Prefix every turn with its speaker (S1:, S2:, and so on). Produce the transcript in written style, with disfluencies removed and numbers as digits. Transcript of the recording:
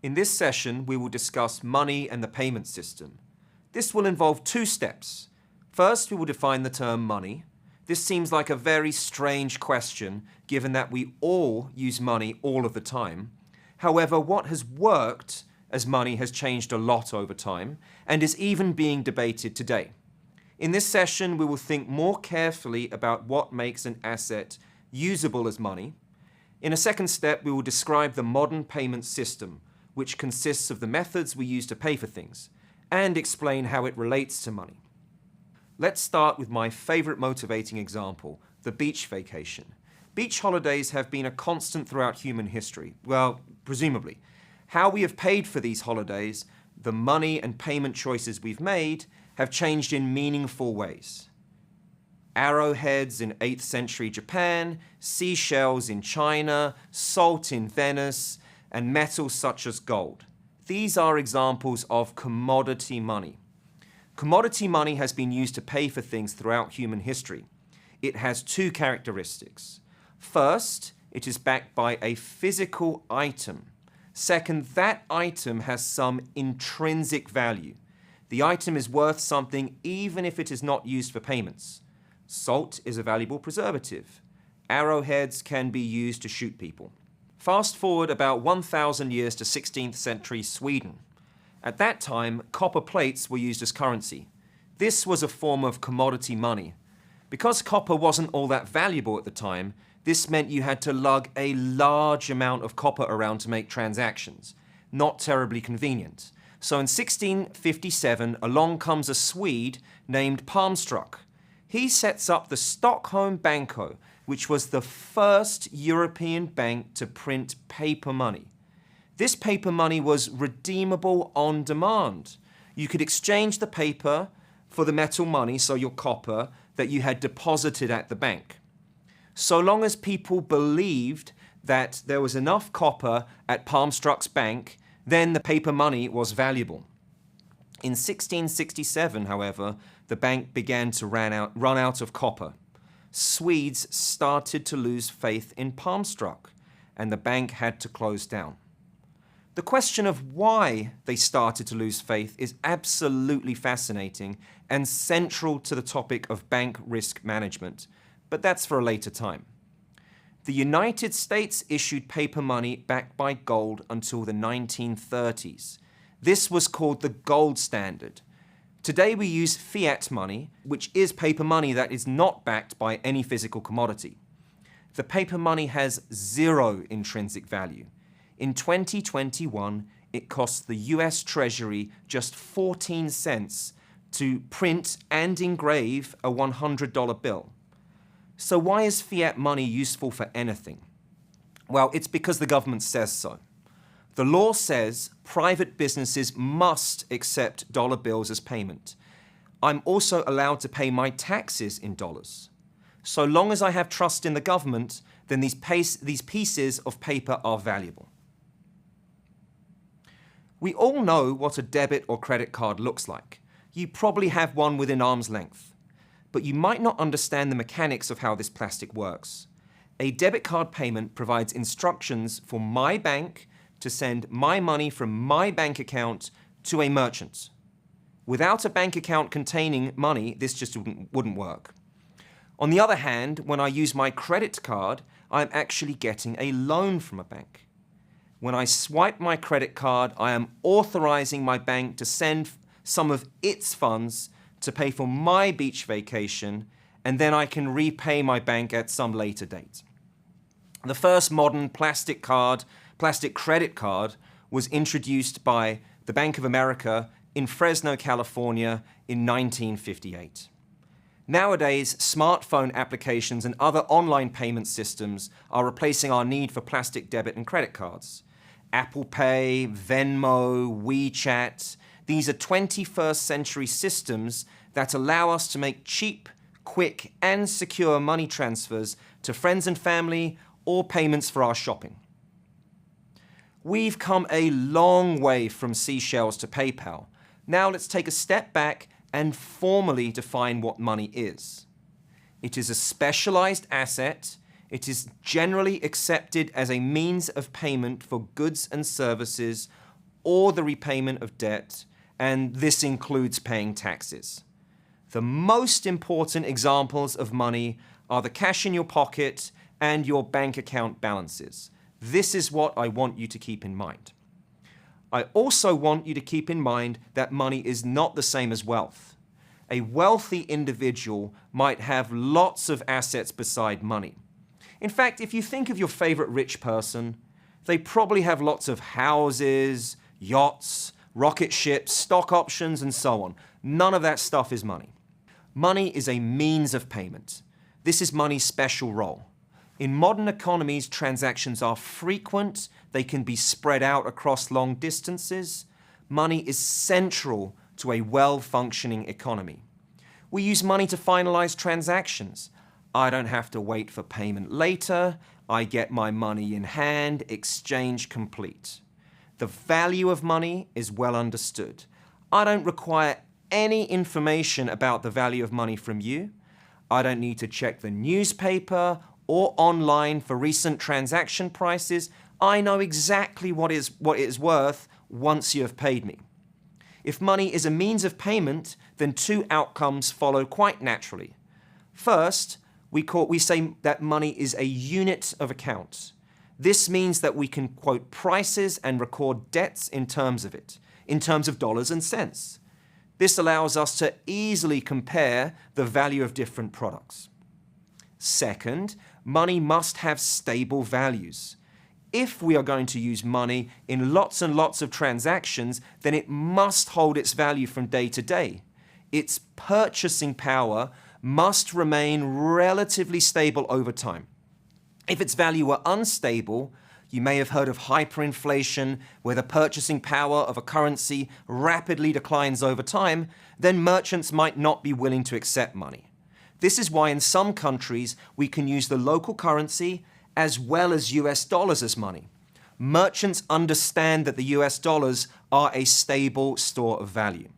S1: In this session, we will discuss money and the payment system. This will involve two steps. First, we will define the term money. This seems like a very strange question, given that we all use money all of the time. However, what has worked as money has changed a lot over time and is even being debated today. In this session, we will think more carefully about what makes an asset usable as money. In a second step, we will describe the modern payment system, which consists of the methods we use to pay for things, and explain how it relates to money. Let's start with my favorite motivating example, the beach vacation. Beach holidays have been a constant throughout human history. Well, presumably. How we have paid for these holidays, the money and payment choices we've made, have changed in meaningful ways. Arrowheads in 8th century Japan, seashells in China, salt in Venice, and metals such as gold. These are examples of commodity money. Commodity money has been used to pay for things throughout human history. It has two characteristics. First, it is backed by a physical item. Second, that item has some intrinsic value. The item is worth something even if it is not used for payments. Salt is a valuable preservative. Arrowheads can be used to shoot people. Fast forward about 1,000 years to 16th century Sweden. At that time, copper plates were used as currency. This was a form of commodity money. Because copper wasn't all that valuable at the time, this meant you had to lug a large amount of copper around to make transactions. Not terribly convenient. So in 1657, along comes a Swede named Palmstruck. He sets up the Stockholm Banco, which was the first European bank to print paper money. This paper money was redeemable on demand. You could exchange the paper for the metal money, so your copper, that you had deposited at the bank. So long as people believed that there was enough copper at Palmstruck's bank, then the paper money was valuable. In 1667, however, the bank began to run out of copper. Swedes started to lose faith in Palmstruck, and the bank had to close down. The question of why they started to lose faith is absolutely fascinating and central to the topic of bank risk management, but that's for a later time. The United States issued paper money backed by gold until the 1930s. This was called the gold standard. Today we use fiat money, which is paper money that is not backed by any physical commodity. The paper money has zero intrinsic value. In 2021, it costs the US Treasury just 14 cents to print and engrave a $100 bill. So why is fiat money useful for anything? Well, it's because the government says so. The law says private businesses must accept dollar bills as payment. I'm also allowed to pay my taxes in dollars. So long as I have trust in the government, then these pieces of paper are valuable. We all know what a debit or credit card looks like. You probably have one within arm's length. But you might not understand the mechanics of how this plastic works. A debit card payment provides instructions for my bank to send my money from my bank account to a merchant. Without a bank account containing money, this just wouldn't work. On the other hand, when I use my credit card, I'm actually getting a loan from a bank. When I swipe my credit card, I am authorizing my bank to send some of its funds to pay for my beach vacation, and then I can repay my bank at some later date. The first modern plastic credit card was introduced by the Bank of America in Fresno, California in 1958. Nowadays, smartphone applications and other online payment systems are replacing our need for plastic debit and credit cards. Apple Pay, Venmo, WeChat, these are 21st century systems that allow us to make cheap, quick, and secure money transfers to friends and family or payments for our shopping. We've come a long way from seashells to PayPal. Now let's take a step back and formally define what money is. It is a specialized asset. It is generally accepted as a means of payment for goods and services or the repayment of debt, and this includes paying taxes. The most important examples of money are the cash in your pocket and your bank account balances. This is what I want you to keep in mind. I also want you to keep in mind that money is not the same as wealth. A wealthy individual might have lots of assets beside money. In fact, if you think of your favorite rich person, they probably have lots of houses, yachts, rocket ships, stock options, and so on. None of that stuff is money. Money is a means of payment. This is money's special role. In modern economies, transactions are frequent. They can be spread out across long distances. Money is central to a well-functioning economy. We use money to finalize transactions. I don't have to wait for payment later. I get my money in hand, exchange complete. The value of money is well understood. I don't require any information about the value of money from you. I don't need to check the newspaper or online for recent transaction prices. I know exactly what it is worth once you have paid me. If money is a means of payment, then two outcomes follow quite naturally. First, we say that money is a unit of account. This means that we can quote prices and record debts in terms of it, in terms of dollars and cents. This allows us to easily compare the value of different products. Second, money must have stable values. If we are going to use money in lots and lots of transactions, then it must hold its value from day to day. Its purchasing power must remain relatively stable over time. If its value were unstable, you may have heard of hyperinflation, where the purchasing power of a currency rapidly declines over time, then merchants might not be willing to accept money. This is why in some countries we can use the local currency as well as US dollars as money. Merchants understand that the US dollars are a stable store of value.